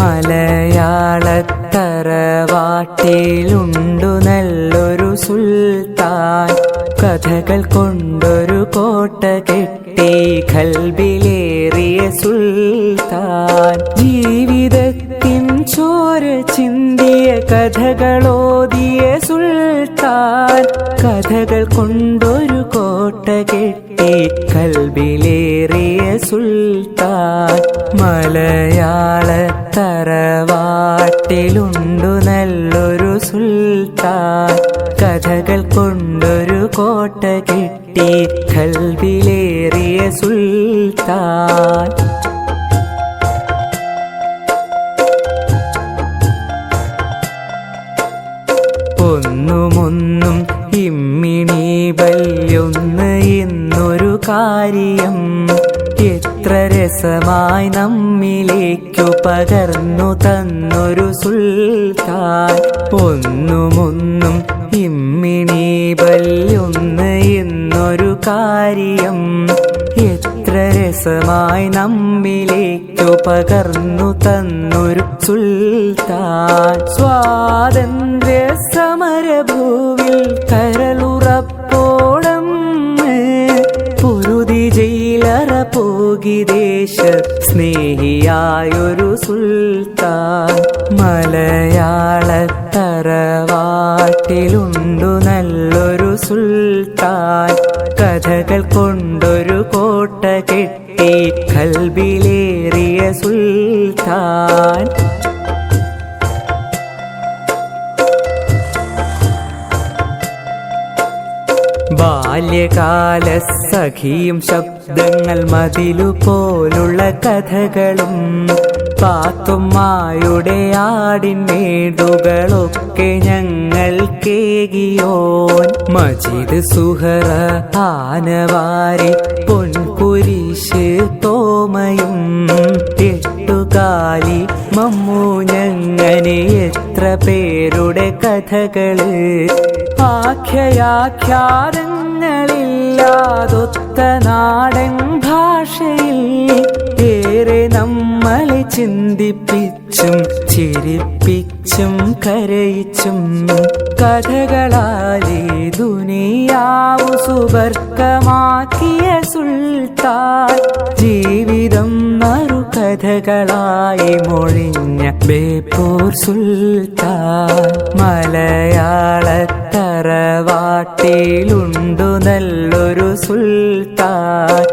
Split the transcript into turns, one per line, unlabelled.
മലയാളത്തറവാട്ടിലുണ്ടു നല്ലൊരു സുൽത്താൻ. കഥകൾ കൊണ്ടൊരു കോട്ട കെട്ടി ഖൽബിലേറിയ സുൽത്താൻ. ജീവിതത്തിൻ ചോര ചിന്തിയ കഥകളോതിയ സുൽത്താൻ. കഥകൾ കൊണ്ടൊരു കോട്ട കെട്ടി ഖൽബിലേറിയ സുൽത്താൻ. മലയാളത്തറവാട്ടിലുണ്ടു നല്ലൊരു സുൽത്താൻ. കഥകൾ കൊണ്ടൊരു കോട്ട കെട്ടി ഖൽബിലേറിയ സുൽത്താൻ. ഒന്നുമൊന്നും ഇമ്മിണി ബല്യൊന്ന് എന്നൊരു കാര്യം എത്ര രസമായി നമ്മിലേക്കു പകർന്നു തന്നൊരു സുൽത്താൻ. ഒന്നുമൊന്നും ഇമ്മിണി ബല്യൊന്ന് എന്നൊരു കാര്യം എത്ര രസമായി നമ്മിലേക്കു പകർന്നു തന്നൊരു സുൽത്താൻ. സ്വാതന്ത്ര്യ സമരഭൂവിൽ കരളുറപ്പോളം പൊരുതി ജയിലറ പോകി ദേശ സ്നേഹിയായൊരു സുൽത്താൻ. മലയാളത്തറവാട്ടിലുണ്ടു നല്ലൊരു സുൽത്താൻ. കഥകൾ കൊണ്ടൊരു കോട്ട കെട്ടി ഖൽബിലേറിയ സുൽത്താൻ. ബാല്യകാല സഖിയും ശബ്ദങ്ങൾ മതിലുപോലുള്ള കഥകളും പാത്തുമ്മായുടെ ആടിൻമേടുകളൊക്കെ ഞങ്ങൾ കേകിയോൻ. മജീദ് സുഹറ ആനവാരി പൊൻകുരിശ് തോമയും എട്ടുകാലി മമ്മൂ ഞങ്ങനെ എത്ര പേരുടെ കഥകള്. ആഖ്യാഖ്യാതങ്ങളില്ലാതൊത്ത നാടൻ ഭാഷയിൽ ഏറെ നമ്മളെ ചിന്തിപ്പിച്ചും ചിരിപ്പിച്ചും കരയിച്ചും കഥകളാലേ ദുനിയാവു സുബർക്കമാക്കിയ സുൽത്താൻ. ജീവിതം മറുകഥകളായി മൊഴിഞ്ഞ ബേപ്പൂർ സുൽത്താൻ. മലയാളത്തറവാട്ടിലുണ്ടു നല്ലൊരു സുൽത്താൻ.